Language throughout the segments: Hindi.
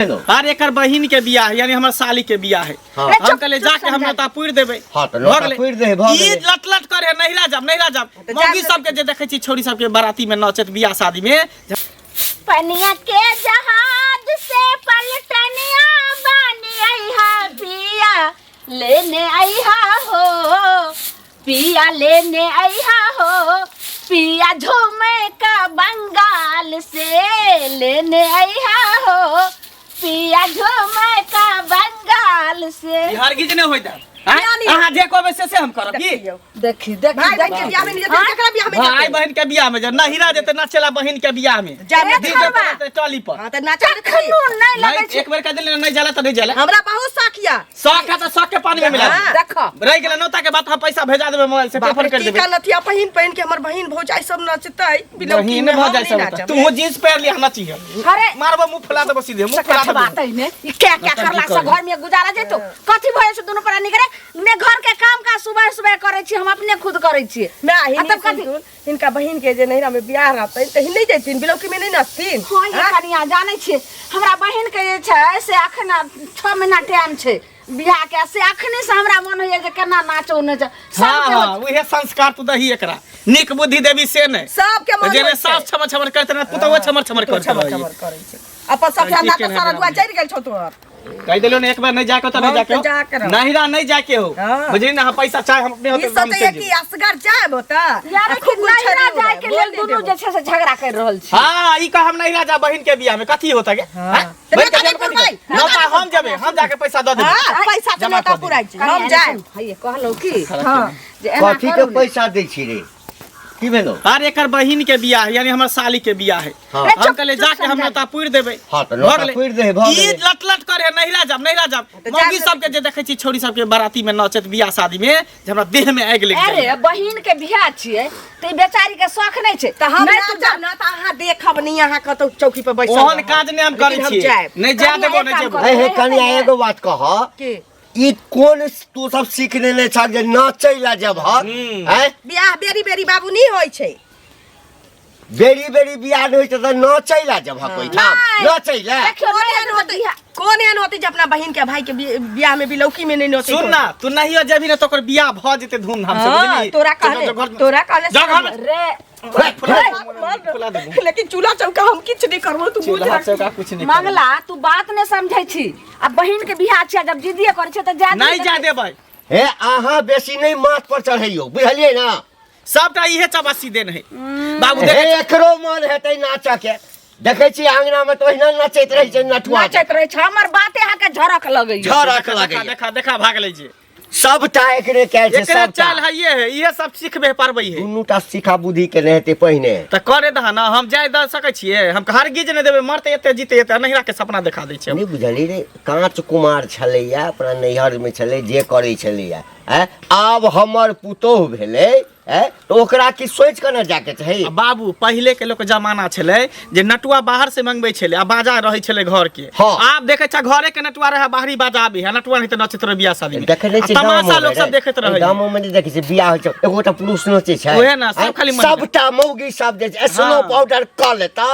हर एक बहिन के बियाह है, यानी हमारे साली के बियाह है। हम कहले जाके हम नता पुर देबे। लट लट करे नहिरा जब मौगी सब के जे देखे छी छोरी सब के बाराती में नाचत बियाह शादी में। पनिया के जहाज से पलटनिया बनी आईहा पिया लेने आईहा हो, पिया लेने आईहा हो, पिया झूमे का बंगाल से लेने आईहा हो, पिया झूमे का बंगाल से। हर गिज ने होइता हां देखो वैसे से हम करब की देखी भाई बहन के बियाह में नहीं जाते, केकरा बियाह में जाते? भाई बहन के बियाह में नहिरा देते नाचेला बहन के बियाह में डीजे टॉली पर। हां त नाचे नहीं लगे छ। एक बार कह देले नहीं जाला त नहीं जाला। हमरा बहुत साखिया शौक है तो शौक के पानी में मिला देखो रह गेल नौता के बात हम पैसा भेजा देबे मोबाइल से पेपर कर देबे। का नथिया पहन के हमर बहिन भौजाई सब नाचतै बिलौकी में भौजाई सब तू जींस पहन लिया नाची है। अरे मारबो मुंह फुला देबो सीधे मुंह फुला देबो। बात है ने क्या क्या करला से घर में गुजारा जैतो कथि भय से दोनों परा निकरे ने घर के काम का सुबह सुबह करे छी, हम अपने खुद करे छी। नहीं इनका बहिन के जे नहिरा में बियाह रहतै त नहीं जैतिन बिलौकी में नहीं नाचतिन। हां ये कनिया जानै छी हमरा बहिन के जे छै से अखन 6 महीना टाइम छै बियाह के, से अखने से हमरा मन होय जे केना नाचो न हां ओहे संस्कार तू दही एकरा निक बुद्धि देवी से नहीं सब के मन जेने सास छमर छमर करते न पुतवा छमर छमर करे छै। अपन सब हमरा त सारा दुआ चढ़ गेल छौ तोर कह देलो ने एक बार नहीं जाके तो नहीं जाके नहिरा नहीं जाके हो बुझली ना। हम पैसा चाहे हम अपने होते ई सोचे कि असगर जाए होता यार कि नहिरा जाए के लेल दोनों जे छै से झगड़ा कर रहल छी। हां ई का हम नहिरा जा बहिन के बियाह में कथि होता के बहिन के बियाह में नौता हम जेबे हम जाके पैसा द देबे। हां पैसा जमा त पुराई छै हम जाए ये कहलो की हां जे कथि के पैसा दै छी रे की भेलो? हर एक बहिन के बियाह है, यानी हमारे साली के बियाह है। हम कहले जाके हम नता पुर देबे। हां त नौता पुर दे भ गेलै। लट लट करे नहिरा जब मौगी सब के जे देखे छी छोरी सब के बाराती में नाचत बियाह शादी में जे हमरा देह में आगि लग अरे बहिन के बियाह छिए त बेचारी के शौक नहीं छै त हम ना त अहाँ देखब नहीं, अहाँ कतौ चौकी पर बैसल ओहन काज ने हम करै छी नहीं जा देबो नहीं जेबो। हे कनिया एगो बात कह के ई कोन तू सब सीखने ने छ जे नाचैला जब हैं बियाह बेरी बेरी बाबू नहीं होय छै। बेरी बेरी बियाह होय त नाचैला जब कोई ठाम नाचैला कौन एहन होते जे अपना बहिन के भाई के बियाह में बिलौकी में नहीं नोते। सुन ना तू नहीं जेबी ना तो ओकर बियाह भ जेते धूमधाम से बुझली। तोरा कहले रे लेकिन चूल्हा चौका हम किछ नहीं करबो तू बुझ चौका कुछ नहीं मंगला तू बात ने समझै छी। अब बहिन के बियाह छै जब जिद्दी करे छै त जा नहीं जा देबै। हे आहा बेसी नहीं माथ पर चढ़ैयो बुझलिए ना। सबटा इहे चबासी देन है बाबू हे एकरो मन हेतै नाचा के देखे छी आंगना में तो ओहिना नाचैत रहै छै नठुआ नाचैत रहै छै हमर बाते हा के झरक लगै झरक लागै देखा देखा भाग ले जे सबटा एकरे कैल छै एकरे चाल है ये सब सीखबे पारबै है। दुनूटा सिखा बुद्धि के रहते पहिने त करे दह ना हम जाय द सकै छियै हम हर गिज ने देबे मरते एते जीते एते नहिरा के सपना दिखा दै छै। नहीं बुझली रे कांच कुमार छलैया अपना नैहर में छलै जे करै छलैया आब हमर पुतोह भेलै तो ओकरा की सोच के न जाके चाही। बाबू पहले के लोग जमाना छले जे नटुआ बाहर से मंगबै छले आ बाजा रहै छले घर के। आब देखे छ घरे के नटुआ रहे बाहरी बाजा आबे है नटुआ नहीं त नचित रह बियाह शादी में देखै छी तमाशा लोग सब देखैत रहे गामो में देखै छी बियाह होइ छै एगोटा पुरुष नचै छै ओहे ना सब खाली सबटा मौगी सब जे स्नो पाउडर क लेतौ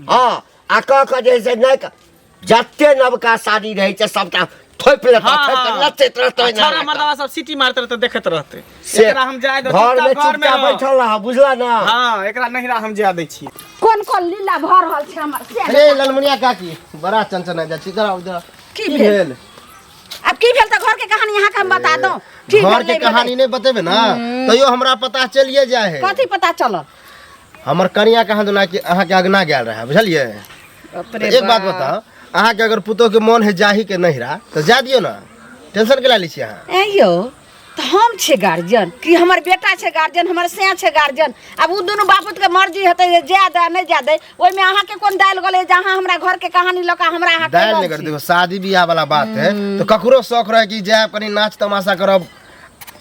हां आ क जे से नहीं जत्ते नवका शादी रहै छै सबटा थोप लेता नचैत रहतै ना छोरा मर्दवा सब सिटी मारते रहते देखैत रहते। एकरा हम जाय दो घर में बैठल रहा बुझला ना। हां एकरा नहिरा हम जा दै छी। कोन कोन लीला भर रहल छै हमर से अरे ललमनिया काकी बड़ा चंचन जा छी कराओ जरा की भेल। अब की भेल त घर के कहानी यहां के हम बता दो। ठीक घर के कहानी नहीं बतेबे ना तइयो हमरा पता चलिए जाय है। कथि पता चलल? हमर कनिया कहां दुना के अहाँ के अगना गेल रहा बुझलिए। एक बात बताओ अहाँ के अगर पुतो के मन है जाही के नहिरा तो जा दियो ना टेंशन के लै छी अहाँ। ए यो त हम छे गार्जियन कि हमर बेटा छे गार्जियन हमर से छे गार्जियन। अब उ दोनों बापूत के मर्जी हेतै जे जा दे नहीं जा दे ओइ में अहाँ के कोन दाल गले जहां हमरा घर के कहानी लका हमरा अहाँ दाल नहीं कर देखो शादी बियाह वाला बात है तो ककरो शौक रहे कि जाय कनी नाच तमाशा करब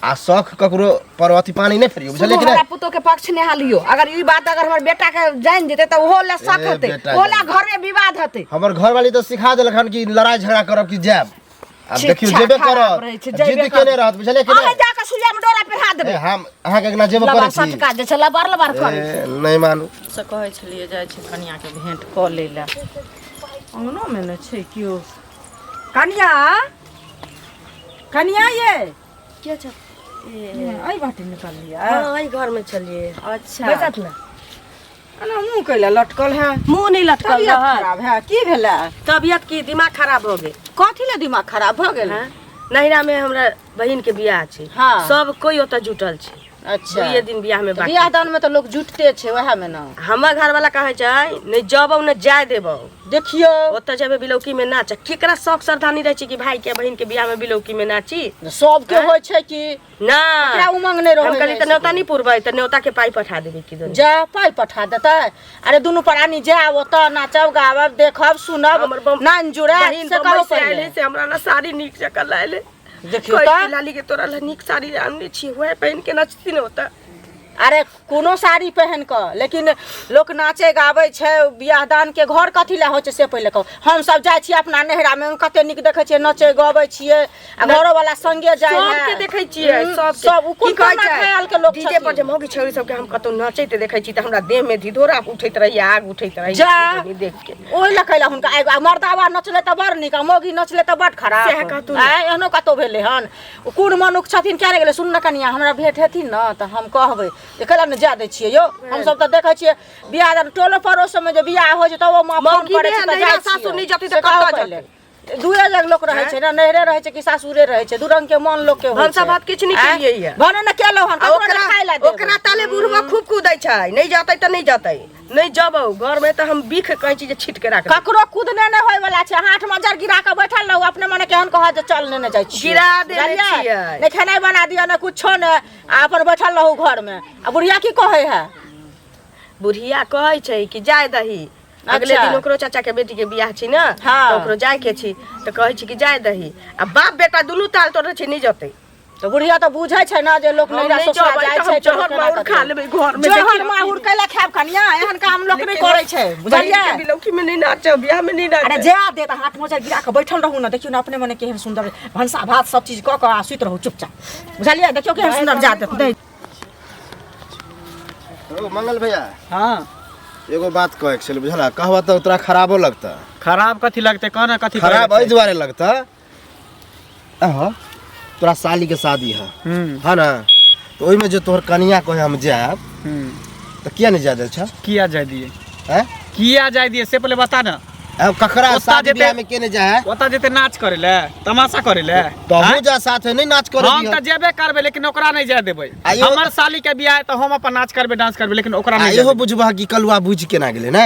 आ शौक ककरो पर अथी पानी नहीं फेरियो बुझले कि हमरा पुतो के पक्ष ने हालियो। अगर ई बात अगर हमर बेटा के जान जेते त ओहो ला शक हेतै ओला घर में विवाद हेतै। हमर घर वाली तो सिखा देलखन कि लड़ाई झगड़ा करब कि जाब अब देखियो जेबे करत जिद केने रहत बुझले कि अहाँ जाके सुइया में डोरा पहिरा देबे। हम अहाँ के अगना जेबे करे छी सटका जे छला बार करे नहीं मानू से कहै छलिए जाय छी कनिया के भेंट क लेला अंगनो में न छै क्यों कन्या कन्या ये क्या छ आई बाटे निकल लिया हां आई घर में चलिए अच्छा बैठत ना अना मुंह कैला लटकल है मुंह नहीं लटकल तबियत रहा खराब है की भेला तबियत की दिमाग खराब हो गए कथी ले दिमाग खराब भ गेल हाँ? नहिरा में हमरा बहिन के बियाह छै हाँ। सब कोई ओता जुटल छै अच्छा दुइये दिन बियाह में बाकी बियाह दान में तो लोग जुटते छे वह में ना हमर घर वाला कहे छै नहीं जबौ न जाय देबौ देखियो ओता जेबे बिलौकी में नाच केकरा शौक श्रद्धानी रहे छै कि भाई के बहिन के बियाह में बिलौकी में नाची सब के होय छै कि ना एकरा उमंग नहीं हम रहे कहली त न्योता नहीं पुरबै त न्योता के पाई पठा देबे कि दोनों जा पाई पठा देता अरे दुनु प्राणी जाओ ओता नाचब गावब देखब सुनब हमर बम- नान जुड़ा बहिन से बम्बई कहो से पहले आइले से हमरा ना साड़ी नीक जका लाइले देखियो कोई त लाली के तोरा ला नीक साड़ी आनने छी होय पहन के नचती न होता अरे कोनो साड़ी पहन क लेकिन लोग नाचे गावे छै बियाह दान के घर कथी ला होय छै से पहिले कहो हम सब जाय छी अपना नहरा में कते नीक देखे छियै नचे गावे छियै आ घरो वाला संगे जाय है सबके देखै छियै सब उ कोन ख्याल के लोग डीजे पर जे मौगी छौरी सबके हम कतौ नचैते देखै छी त हमरा देह में धिधोरा उठैत रही आग उठैत रही जा। देख के ओइ ला कैला हुनका एगो मर्दावा नचले त बड़ नीक आ मौगी नचले त बड़ खराब सएह कहतू ने। आय एहनो कतो भेले हन कोन मनुख छथिन क्या रे गेले सुन न कनिया हमरा भेट हेथिन न त हम कहबै देखला न जा दै छियै यो हम सब त देखै छियै बियाह दान टोलो पड़ोस में जे बियाह होय छै त ओ मां फोन मौगी करे छै बियाह त नहिरा जाय सासुर नहीं जति त से कहो कतऽ पहिले। दुए जग लोक रहै छै न नहरे रहै छै कि सासुरे रहै छै दू रंग के मन लोक के होय हम सब बात किछ नहीं केलियै या भने न केलो हन ओकरा खाय ला ओकरा ताले बुढ़वा खूब कूदै छै नहीं जातै त नहीं जातै नहीं जबौ घर में त हम बीख कहै छी जे छीट के राख ककरो कूदने न होय वाला छै हाथ में जर गिरा के बैठल रहू अपने मने केहन कह जे चल ने जाय छी गिरा देने छियै। ने खेनाइ बना दिया न कुछो ने आ अपन बैठल रहू घर में आ बुढ़िया की कहे है बुढ़िया कहै छै कि जाय दही अगले अच्छा। दिन ओकरो चाचा के बेटी के बियाह छी ना हाँ। तो ओकरो जाय के छी त कहै छी कि जाय दही आ बाप बेटा दुनू ताल तोड़े छी नहीं जतै तो बुढ़िया तो बुझै छै ना जे लोक हम नैरा नहीं ससुरा जबै जाय त छै हम जहर माउर खा लेबै घर में जहर माहुर कैला खाब कनिया एहन काम लोक नहीं करे छै बुझलियै बिलौकी में नहीं नाचो बियाह में नहीं अरे नाचो जा दे त हाथ में जर गिरा के बैठल रहू न देखियो न अपने मने केहन सुंदर भंसा भात सब चीज क के आ सुत रहू चुपचाप बुझलियै देखियो केहन सुंदर जा दे ओ मंगल भैया हाँ एगो बात कहे के छल बुझला कहबा त तोरा खराबो लगता खराब कथी लगते कहना कथी खराब एहि दुआरे लगता अह तोरा साली के शादी है है ना तो ओइ में जो तोहर कनिया कहे हम जाब तो किया नहीं जा दे छ किया जाय दिए हैं किया जाय दिए से पहले बता ना अब ककरा ओता शादी जेते- बियाह में के नहीं जाए ओता जेते नाच करे ले तमाशा करे ले तो हम जा साथ नहीं नाच कर हम त जेबे करबे लेकिन ओकरा नहीं जाय देबै आइयो- हमर साली के बियाह है तो हम अपन नाच करबे डांस करबे लेकिन ओकरा नहीं इहो जाय बुझबा कि कलुआ बुझ के ना गेले ना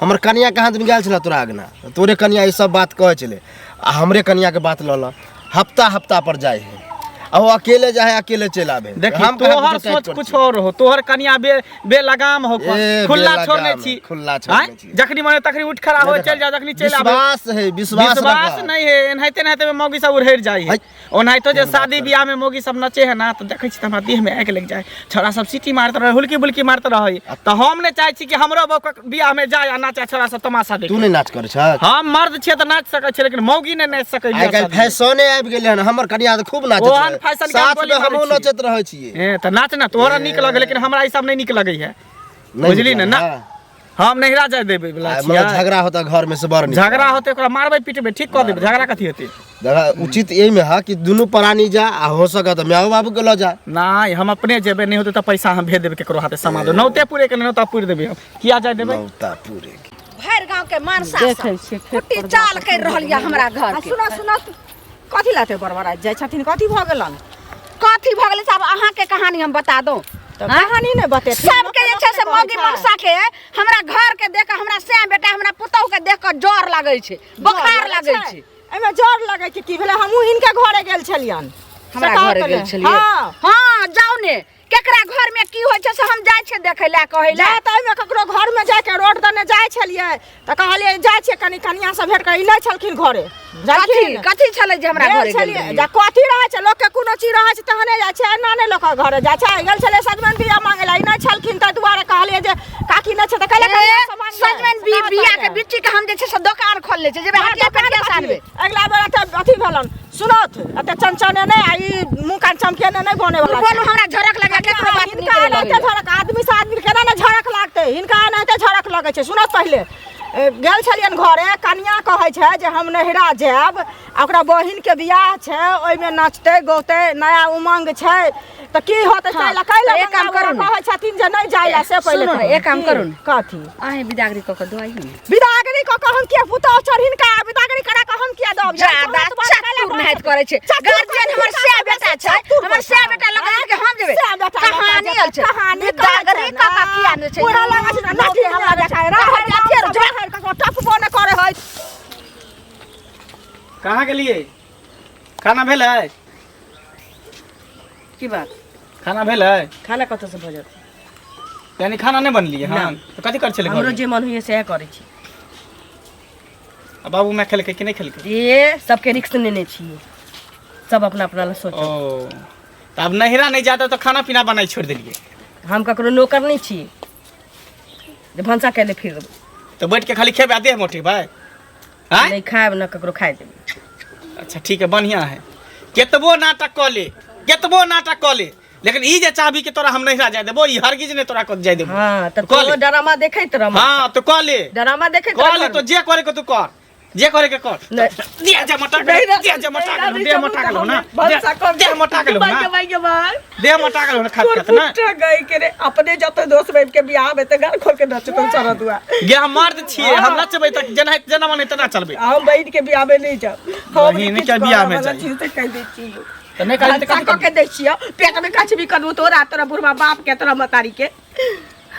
हमर कनिया कहाँ दिन गेल छला तोरा आगना तोरे कनिया ई सब बात कहे छले आ हमरे कनिया के बात ल हफ्ता हफ्ता पर जाए है आ वो अकेले जाए अकेले चला आवे देखी हम कहाँ तोहर कुछो टाइट सोच कर कुछ छियै। और हो तोहर कनिया बेलगाम हो ए, खुला बेलगाम, छोड़ने छी खुला छोड़ने आँय? छी। जखनी मने तखनी उठ खड़ा हो चल जा जखनी चल आवे विश्वास है विश्वास विश्वास रखा। नहीं है एनाहिते एनाहिते में मौगी सब उड़ेर जाई है है। ओनाहितो जे शादी बियाह में मौगी सब नचे है ना तो देखै छी त हमरा देह में आग लग जाए छोरा सब सीटी मारत रहे हुलकी बुलकी मारत रहे तो हम ने चाहे छी कि हमरो बियाह में जाए आ नाचे छोरा सब तमाशा तू देखे नहीं नाच कर छ हम मर्द छियै त नाच सकै छी लेकिन मौगी नहीं नाच सकै आइ काल्हि फैशने आबि गेलै हन हमर कनिया त खूब नाचत ओहन रहे। फैशन के साथ बोली में हमहूँ मारै नचत रहै छियै ए त नाच ना तोहरा निक लगे लेकिन हमरा ई सब नहीं निक लगे है नहीं बुझली निकला, ना हाँ। हम नहिरा जाय देबै बला आ, छियै मतलब झगड़ा होता घर में से बड़ निक। झगड़ा होते ओकरा मारबै पीटबै ठीक कऽ देबै झगड़ा कथी हेतै देखा उचित यही में है कि दुनू प्राणी जा आ हो सके तो माओ बाबू के लो जा नहीं हम अपने जेबै नहीं होते तो पैसा हम भेज देबै केकरो हाथे सामान दो नौते पूरे के नौता पूर देबै हम किया जाय देबै नौता पूरे के। भरि गांव के मानसा कुट्टी चाल कर रहल या हमरा घर के सुना सुना कथी लाते बरबरा जाय छथिन कथी भ गेलन कथी भ गेलै साहब अहाँ के कहानी हम बता दो तो कहानी नहीं बते सबके जे छै से मौगी मौसा के हमरा घर के देख हमरा से बेटा हमरा पुतौ के देख के जोर लागै छै बुखार लागै छै एमे जोर लगे कि की भेले हमहू इनके घरे गेल छलियन हमरा घरे गेल छलियै हां जाऊ ने केकरा घर में की होय छै से हम जाय छै देखै ला कहै ला त एमे ककरो घर में जाय के रोड दने जाय छलियै त कहलियै जाय छै कनी कनिया से भेट के ई नै छलखिन घरे कथी कथी छलै जे हमरा घरे गेल छलियै जा कथी रहै छै लोक के कोनो चीज रहै छै तहने जाय छै ना ने लोक के घरे जाय छै गेल छलै सजमन बिया मांगे ला ई नै छलखिन त दुआरे कहलियै जे काकी नै छै त कहले सजमन बिया के बिच्ची के हम जे छै से दुकान खोल ले छै जेबे हटिया पे के सानबे अगला बेर त अथी भेलन सुनत एते चंचने नै आई मुंह कान चमके नै बने वाला बोलू हमरा झरक लगा केकरो बात नहीं इनका करे एनाहिते झड़क आदमी से आदमी केना ने झड़क लागते हिनका एनाहिते झड़क लगे छै सुनत पहले गेल छलियन घरे कनिया कहै छै जे हम नहिरा जायब ओकरा बहिन के बियाह छै ओइमे नाचते गौते नया उमंग छै त की होतै कैला कैला एक काम करू कहै छथिन जे नहीं जाइला से पहिले सुनो, एक काम करू कथी आहे बिदागरी क दवाई बिदागरी क हम के पुतौ चढ़िन का बिदागरी करा क हम के दब ज्यादा चतुर नहीं करे छै गार्जियन हमर से बेटा छै हमर से बेटा लगा के हम देबे कहानी हल छै बिदागरी का किया न छै पूरा लगा छै लाठी हमरा देखाय रहा है जाकर का टपबो न करे है कहाँ के लिए खाना भेल है की बात खाना भेल है खाना कत से भ जात यानी खाना नहीं बनलिए हां तो कथि कर छले हमरो जे मन होइए से करै छी बाबू मैं खेल के कि नहीं खेल के ये सबके रिक्स लेने छिए सब अपना अपना ला सोचो ओ तो अब नहिरा नहीं जाता तो खाना पीना बनाई छोड़ दिलिए हम ककरो नौकर नहीं छिए जे भंसा कैले फिर तो बैठ के खाली खेबे दे मोटी भाई हां नहीं खाएब ना ककरो खाए देबे अच्छा ठीक है बढ़िया है केतबो नाटक क ले केतबो नाटक क ले लेकिन ई जे चाहबी के तोरा हम नहिरा जाय देबो ई हरगिज ने तोरा क जाय देबो हां त तो ड्रामा देखैत रह हां तो क ले ड्रामा देखैत क ले तो जे करे के तू कर जे करे के कर दे जा मटक दे जा मटक दे मटक लो ना दे मटक लो ना दे मटक लो ना खात ना गई के रे अपने जत दोस्त बहन के बियाह में त घर खोल के नचतो चरा दुआ गे हम मर्द छिए हम नचबै तक जना जना माने तना चलबै हम बहन के बियाह में नहीं जाब बहिन के बियाह में जाई चीज कह दै छी तो नहीं कहली त का के दै छियो पेट में कछ भी करबो तोरा तोरा बुढ़वा बाप के तोरा मतारी के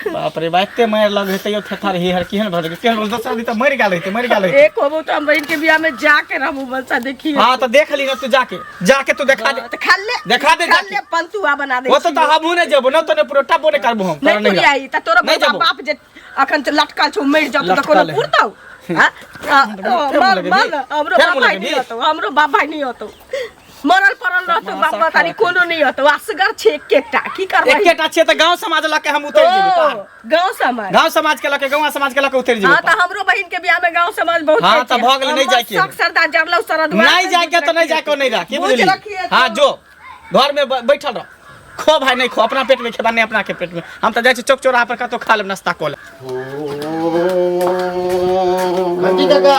बाप रे बाते मार लग हेतै थथार हे हर केहन भर केहन रोज दस आदमी त मर गेल रहितै एक होबो तो हम बहन के बियाह में जाके रहबो बच्चा देखिए हां तो देख ली ना तू जाके तू देखा दे तो खाले देखा दे खाले पंतुआ बना दे वो तो हमहु ने जेबो न तो ने पूरा टपो ने करबो हम नहीं पूरी आई त तोरा बुढ़वा बाप जे अखन त लटकल छौ मर जत त कोनो पुरतौ हां हमरो बाप भाई नहीं होतो हमरो बाप भाई नहीं होतो मरल परल रहतो बाप बतानी कोनो नहीं होतो असगर छे केटा की करबै एकेटा छे त गांव समाज लके हम उतर जेबै गांव समाज के लके गांव समाज के लके उतर जेबै हां त हमरो बहिन के बियाह में गांव समाज बहुत हां त भ गेल नहीं जाय के सब सरदार जरलौ सरद नहीं जाय के तो नहीं जाय को नहीं रह की बुझली हां जो घर में बैठल रह खो भाई नहीं खो अपना पेट में खेबा नहीं अपना के पेट में हम त जाय छी चौक चौराहा पर कतो खा लेब नाश्ता कोल मंजी काका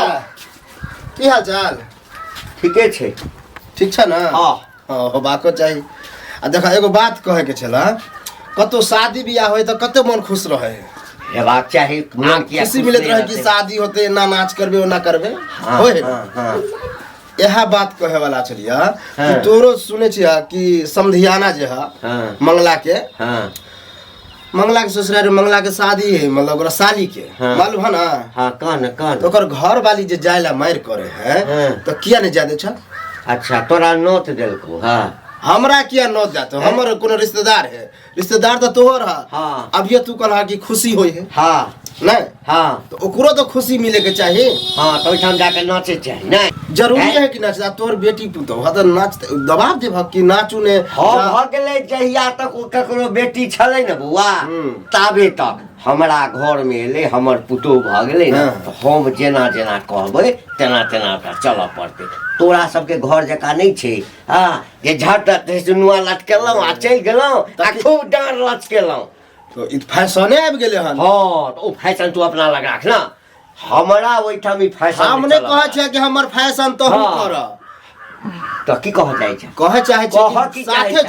की हाल चाल ठीके छै ठीक छै ना हां होबाको चाही आ देखा एगो बात कहे के छला कतो शादी बियाह होय त कते मन खुश रहे हेबाक चाही मन किया खुशी मिलत रहे कि शादी होते ना नाच करबे ना करबे होय हां यह बात कहे वाला छलिया कि तोरो सुने छिया कि समधियाना जे है मंगला के मंगला के ससुराल मंगला के शादी है मतलब ओकरा साली के मालूम है ना हां कान तो ओकर घर वाली जे जायला मार करे है तो किया नहीं जादे छ अच्छा तोरा नोट देलको हां हमरा किया नोट जातो हमर कोनो रिश्तेदार है रिश्तेदार तो तोहर है हां अब ये तू कहला कि खुशी होई है हां नहीं हां तो ओकरो तो खुशी मिले के चाहिए हां तो हम जाके नाचे चाहिए नहीं जरूरी है कि नाच तोर बेटी पुतो ह त नाच दबाव दे कि नाचू ने हां भ गेलै जहिया तक ओ ककरो बेटी छलै न बुआ ताबे तक हमरा घर में एले हमर पुतो भ गेलै न हम जेना जेना कहबै तेना तेना ओकरा चलऽ पड़तै तोरा सबके घर जका नहीं छै हां जे झट सुनुआ लटकेलौ आ चल गेलौ आ खूब डांर लचकेलौ तो इ फैशने आबि गेले हन हां तो ओ फैशन तू अपना लगा राख ना हमरा ओइठाम ई फैशन हमने कहे छै कि हमर फैशन तो हम कर तो की कह जाय छै कहे चाहे छै साथे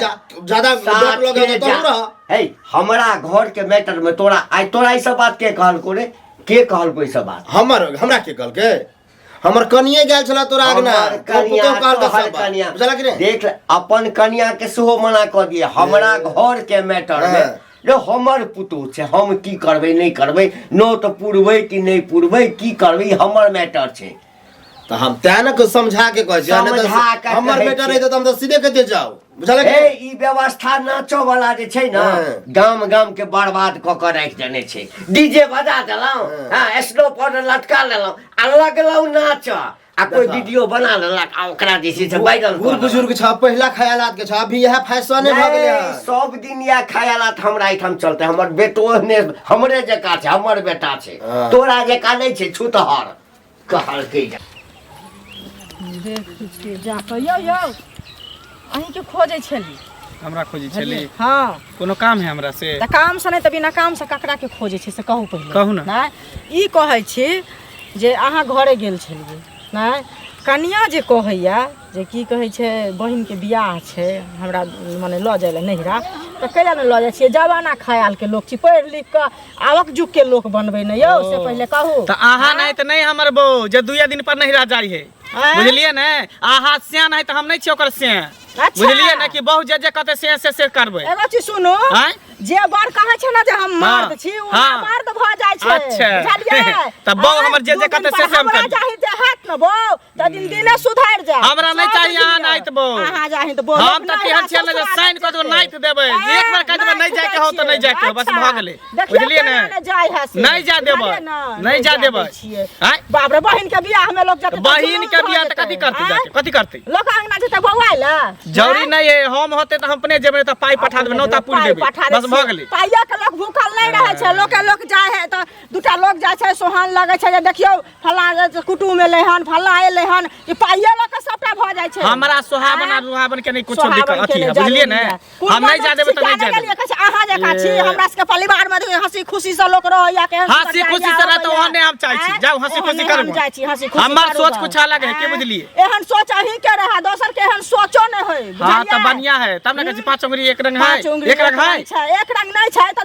ज्यादा लोग लगे तो रह हे हमरा घर के मैटर में तोरा ई सब बात के कहल को रे के कहल को ई सब बात हमरा के कहल के हमर कनिए गेल छला तोरा आगना कनिया बुझला कि नहीं देख अपन कनिया के सेहो मना क दिए हमरा घर के मैटर में जो हमर पुतो छै हम की करबै नहीं करबै नो तो पुरबै कि नहीं पुरबै की करबै हमर मैटर छै तो हम तेन को समझा के कह जा हमर बेटा नहीं तो हम तो सीधे कहते जाओ बुझला कि ए ई व्यवस्था नाचो वाला जे छै ना गाम गाम के बर्बाद क के राख देने छै डीजे बजा देलौ हां स्नो पाउडर लटका लेलौ आ लगलौ नाच आ कोई वीडियो बना लेलक आ ओकरा जे छै वायरल बूढ़ बुजुर्ग छ पहिला ख्यालात के छ अभी यह फैशन भ गेलै सब दिन या ख्यालात हमरा एठाम चलते हमर बेटो ने हमरे जका छै हमर बेटा छै तोरा जका नहीं छै छुतहर कहल के देख के जा कहियो यो अहीं के खोजै छली हमरा खोजी छली हाँ कोनो काम है हमरा से त काम से नहीं त बिना काम से ककरा के खोजे छी से कहू पहिले कहू ना। नहीं ई कहै छी जे अहाँ घरे गेल छलिए नहीं कनिया जे कहैया जे की कहै छै बहिन के बियाह छै हमरा माने ल जाय ले नहिरा त कैला न ल जाय छियै जवाना ख्याल के लोग छी पढ़ लिख के आवक जुग के लोग बनबै न यौ से पहिले कहू त आहा नहीं त नहीं हमर बो जे 2 दिन पर नहिरा जाई है बुझलिए ने आहा सियान है त हम नहीं छी ओकर से बुझलिए ना कि बहुत जे कते से करबै एगो चीज सुनो जे बड़ कहै छै ना जे हम मर्द छी उ मर्द भ जाय छै बुझलिए त बौ हमर जे कते से हम कर चाहि जे हाथ न बौ त दिन दिने सुधार जा हमरा नहीं चाहिए आहा नाइत बौ आहा जाहि त बौ हम त केहन छियै जे साइन क देबै नाइत देबै एक बार कह देबै नहीं जाय के हो त नहीं जाय के बस भ गेलै बुझलिए ने नहीं जा देबै नहीं जा देबै बाप रे बहिन के बियाह में लोग जाते बहिन के बियाह त कथि करते जाके कथि करते लोग अंगना जेते बौआइला जरूरी नहीं है हम होते त हम अपने जेबै त पाई पठा देबै नौता पूर देबै बस भ गेलै पाइया के लोग भूखल नहीं रहे छै लोग जाय है त दुटा लोग जाय छै सोहान लगे छै जे देखियो फल्ला कुटुम में लेहन फल्ला एले हन कि पाइया लोग के सबटा भ जाय छै हमरा सोहाबना रुहाबन के नहीं कुछो दिक्कत अथी है बुझलिए ने हम नहीं जा देबै त नहीं जा देबै अहाँ जे का छी हमरा सबके परिवार में हंसी खुशी से लोग रहया के हंसी खुशी से रह त ओहने हम चाहै छी जाऊ हंसी खुशी करब जाय छी हंसी खुशी हमर सोच कुछ अलग है के बुझलिए एहन सोच अही के रहा दोसर के एहन सोचो नहीं होय हां त बढ़िया है तब ना कहै छी 5 उंगली एक रंग है एक रंग है एक रंग नहीं छै त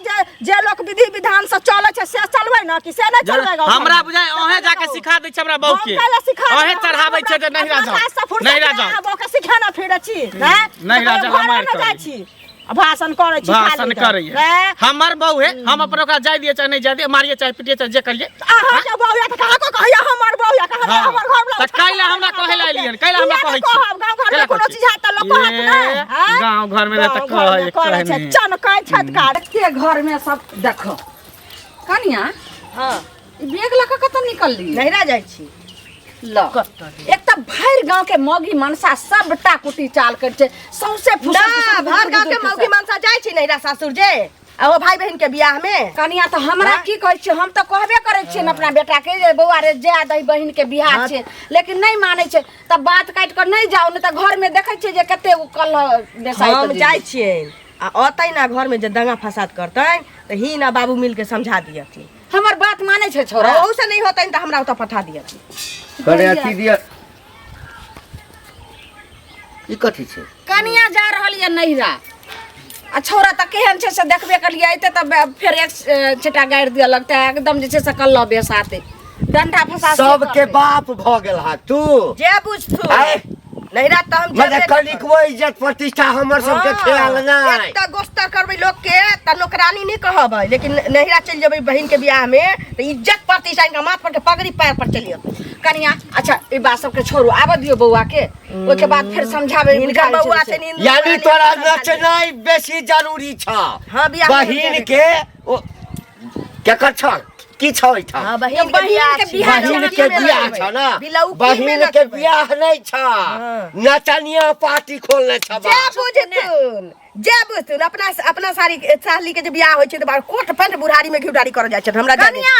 जे लोग विधि विधान से चले छै से चलबै ना कि से नहीं चलबेगा हमरा बुझाय ओहे जाके सिखा दै छै हमरा बहू के ओहे चढ़ाबै छै जे नहीं राजा नहीं राजा बहू के सिखाना फिर छी नहीं राजा हमार जाय छी भाषण करे छी भाषण करे हमर बहू है हम अपन ओकरा जाय दिए चाहे नहीं जाय दिए मारिए चाहे पिटिए चाहे जे करिए अहाँ के बहू या त कहा को कहया हमर बहू या कहा हमर घर में त कैला हमरा कहै ला एलियन कैला हमरा कहै छी गांव घर में कोनो चीज है त लोग कहत ना गांव घर में त कहै छै चन कह छटकार के घर में सब देखो कनिया हां बेग लक कत निकलली नहिरा जाय छी ल एक त भैर गांव के मौगी मनसा सबटा कुटी चाल कर छै सौसे ना भर गांव के मौगी मनसा जाय छी नहिरा सासुर जे आ ओ भाई बहन के बियाह में कनिया तो हमरा की कहै छै हम तो कहबे करे छियै अपना बेटा के जे बौआ रे जा दही बहन के बियाह छै लेकिन नहीं माने छै तब बात काट कर नहीं जाओ नहीं त घर में देखै छै जे कते कल देसाई हम जाय छियै आ ओतै ना घर में जे दंगा फसाद करतै त ही ना बाबू मिल के समझा दियथि हमर बात माने छै छोरा ओहू से नहीं होतै त हमरा ओत पठा दियथि करे अथी दिया ई कथी छै कनिया जा रहल ये नहिरा आ छोरा त केहन छै से देखबे कलिए आइते त फिर एक छटा गाड़ दिया लगता है एकदम जे छै से कल्ला बेसाते डंडा फसा सबके बाप भ गेल हा तू जे बुझथु नहिरा त हम मजे कनिकबो इज्जत प्रतिष्ठा हमर सबके ख्याल नै त गोस्तर करबै लोग के त नौकरानी नहीं कहबै लेकिन नहिरा चल जेबै बहिन के बियाह में त इज्जत प्रतिष्ठा इनका माथ पर के पगड़ी पैर पर चलियो कनिया अच्छा ई बात सब के छोड़ू आब दियो बौआ के ओइ के बाद फिर समझाबे इनका बौआ से नींद यानी तोरा नचनाई बेसी जरूरी छ हां बियाह बहिन के केकर छ की छ इठा हां बहिन के बियाह छ ना बहिन के बियाह नहीं छ नचनिया पार्टी खोलने छ जे बुझतुन अपना साली के जे बियाह होय छै त कोट पैंट बुढ़ारी में घिउडारी कर जाय छै हमरा जाने कनिया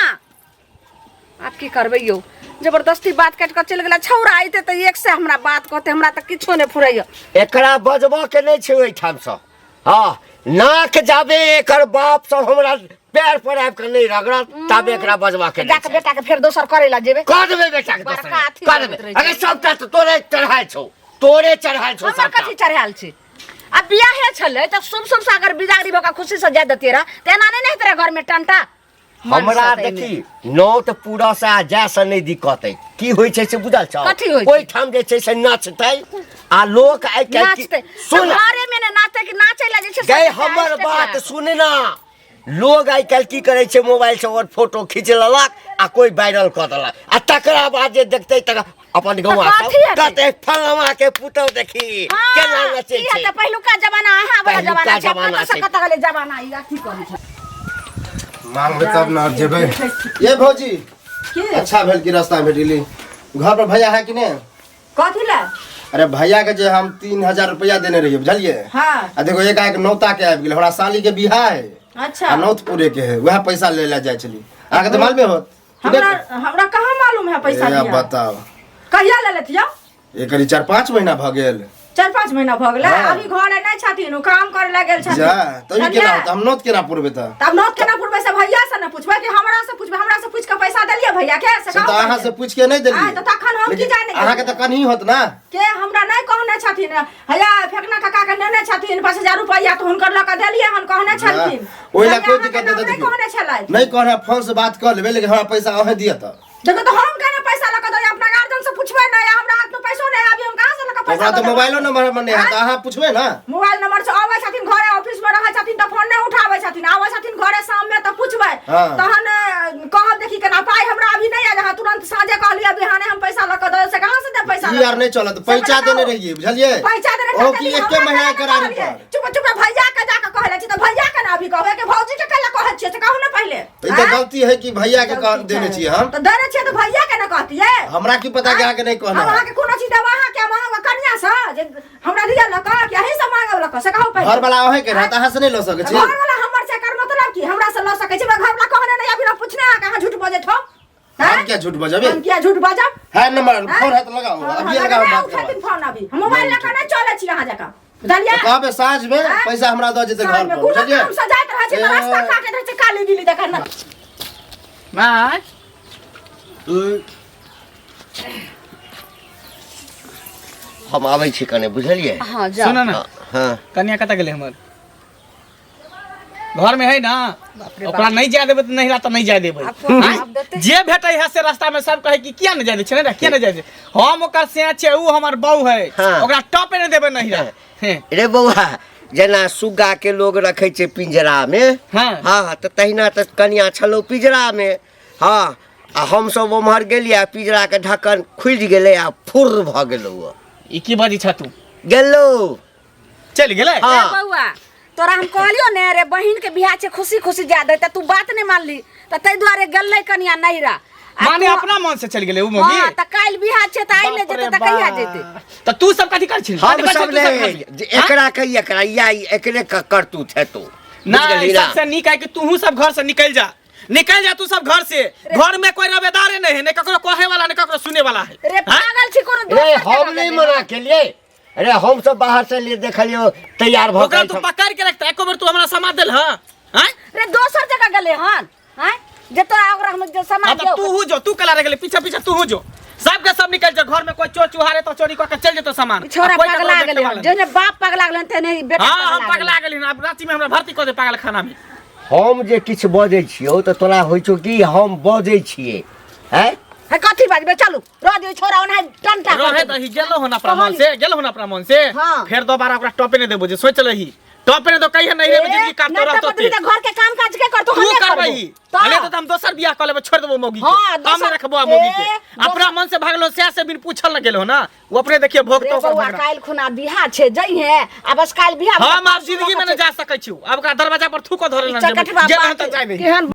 आप की करबै यो जबरदस्ती बात काट कर चल गेला छौरा आइते त एक से हमरा बात कहते हमरा त किछो नै फुरैय एकरा बजबो के नहीं छै ओइ ठाम से हां नाक जाबे एकर बाप सब हमरा पैर पर आब के नहीं रगड़ तबे एकरा बजबा के जाके बेटा के फिर दोसर करे ला जेबे कर देबे बेटा के दोसर कर देबे अरे सबटा त तोरे चढ़ाय छौ हमरा कथि चढ़ाल छी अब बियाह है छले त शुभ से अगर बिदागरी भका खुशी से जाय दते रा तेना नहीं तेरा घर में टंटा हमरा देखी नौत पूरा से जा से नहीं दिक्कत है की होय छै से बुझल छ कोई ठाम जे छै से नाचतै आ लोक आइ के सुन घरे में ने नाचते कि नाचे ला जे छै गई हमर बात सुन ना लोग आइ काल की करे छै मोबाइल से और फोटो खींच लेलक आ कोई वायरल कर देलक आ तकरा बाद जे देखतै तक अपन गौवा कहते फलवा के पुतौ देखी केना नाचे छै त पहिलुका जमाना अहाँ वाला जमाना छै कत गले जमाना ई अथी करे छै मांगबे तब ना जेबे ये भौजी अच्छा भेल की रास्ता भेटिली घर पर भैया है कि नहीं कथि ला अरे भैया के जे हम 3000 रुपया देने रहिए बुझलिए हां आ देखो एक नौता के आबि गेल हमरा साली के बियाह है अच्छा नौत पूरे के है वह पैसा ले ले जाय छली आके त मालूम होत हमरा कहां मालूम है पैसा दिया बताओ कहिया ले लेतिया एक 4-5 महीना भ गेल 4-5 महीना भ गेलै हाँ। अभी घरे नै छथिन ओ काम करे ला गेल छथिन जा तभी केना होता हम नोत केना पुरबे त तब नोत केना पुरबे से भैया से न पूछबे कि हमरा से पूछबे हमरा से पूछ के पैसा देलिए भैया के से से त अहाँ से पूछ के नहीं देलिए तो तखन हम की जाने अहाँ के त कनही होत ना के हमरा नहीं कहने छथिन भैया फेकना काका के नेने छथिन 5000 रुपया तो हुनकर लक देलिए हन कहने छथिन ओइला कोई दिक्कत नहीं नहीं कहने छलै नहीं कहना फोन से बात कर लेबे लेकिन हमरा पैसा अहे दिया त देखो तो हम केना पैसा लक दे अपना गार्जियन से पूछबे नहीं हमरा हाथ में पैसो नहीं अभी हम कहां से लक पैसा हमरा तो मोबाइलो नंबर में नहीं है त अहाँ पूछबे ना मोबाइल नंबर से आवे छथिन घरे ऑफिस में रहै छथिन त फोन नहीं उठावे छथिन आवे छथिन घरे शाम में त पूछबे हाँ। तहन कहब देखी केना पाई हमरा अभी नहीं आ जहां तुरंत साँझे कहलिए बिहाने हम पैसा लक दे से कहां से दे पैसा ई यार नहीं चलत पैसा देने रहिए बुझलिए पैसा देने ओ की एक के महीना करारी पर चुप चुप भैया के जाके कहले छी त भैया के ना अभी कहबे के भौजी के कहले कहै छियै से कहू ना पहले ई त गलती है कि भैया के कह देने छिए हम त देने छियै त भैया के ना कहतिए हमरा की पता कि आके नहीं कहना हम आके कोनो चीज देबा के मांग कन्या से जे हमरा दिया लक कि यही से मांगे लक से कहू पहले घर वाला ओहे के रहता अहाँ से नहीं लो सके छी घर वाला हमर से कर मतलब की हमरा से ल सकै छी घर वाला कहने नहीं अभी ना पूछने आ कहां झूठ बोले थो हम क्या झूठ बजाबे हम क्या झूठ बजाब है नंबर फोन है तो लगाओ अभी लगाओ बात उठाती करो फोन अभी हम मोबाइल लेकर नहीं चले छी यहां जाकर बुझलिए तो कहबे साँझ में पैसा हमरा दे जेते घर पर बुझलिए हम सजाइत रह छी रास्ता काटे रह छी काली दिली देखा ना माय हम आबै छी कने बुझलिए हां सुनो ना हाँ कन्या कत गेले हमर घर में है ना ओकरा नहीं जाय देबे त नहीं रात नहीं जाय देबे जे भेटै है से रास्ता में सब कहे कि किया नहीं जाय दे छै ना किया नहीं जाय दे हम ओकर से छै उ हमर बहू है हाँ। ओकरा टॉपे नहीं देबे नहीं रे रे बौआ जेना सुग्गा के लोग रखे छै पिंजरा में हाँ। हाँ तो तहिना तो कन्या छलो पिंजरा में हाँ आ हम सब उम्हर गेलिए पिंजरा के ढक्कन खुल गेले आ फुर भ गेलो ई की बाजी छ तू गेलो चल गेले हाँ। बउआ तोरा हम कहलियो ने रे बहिन के बियाह छे खुशी खुशी जा दे त तू बात नहीं मानली त तै द्वारे गेलै कन्या नहिरा माने अपना मन से चल गेले उ मोगी हां त काल बियाह छे त आई ले जेते त कहिया जेते त तू सब कथि कर छी हम सब ने एकरा कही एकरा या एकरे करतूत है तो ना सबसे नीक है कि तू सब घर से निकल जा तू सब घर से घर में कोई रवेदार नहीं है, नहीं ककरो कहे वाला नहीं ककरो सुने वाला है। रे पागल छी कोनो रे हम नहीं मना के लिए अरे हम सब बाहर से लिए देखलियो तैयार भ ओकरा गए तू पकड़ के रखता एको बार तू हमरा समाद देल ह हैं रे दोसर जगह गेले हन हैं जे तोरा ओकरा हम जो समाज तो तू हो जो तू कला रह गेले पीछे पीछे तू हो जो सब के सब निकल जा घर में कोई चोर चुहारे तो चोरी करके चल जेतो सामान छोरा पगला गेले हन जेने बाप पगला गेले ते नहीं बेटा हां हम पगला गेली अब रांची में हमरा भर्ती कर दे पागल खाना में हम जे किछ बजै छियो त तोरा होइ छौ कि हम बजै छिए हैं है कथि बाजबे चलू रो दे छोरा ओना टंटा रहे त ही गेलो हो ना प्रमाण से हाँ। फिर दोबारा ओकरा टॉपे नहीं देबो जे सोच लही टॉपे नहीं तो कहिए नहीं रे जिंदगी काटतो रहतो ते घर के काम काज के कर तू तू हने करबही अरे तो हम दोसर बियाह कर लेबे छोड़ देबो मौगी हाँ, के हम रखबो मौगी के अपना मन से भागलो से बिन पूछल न गेलो ना वो अपने देखिए भोग तो बउआ काल खुना बियाह छे जई है आ बस काल बियाह हम आप जिंदगी में न जा सकै छी अब का दरवाजा पर थूको धरे न चकटवा जे रहत जाय दे केहन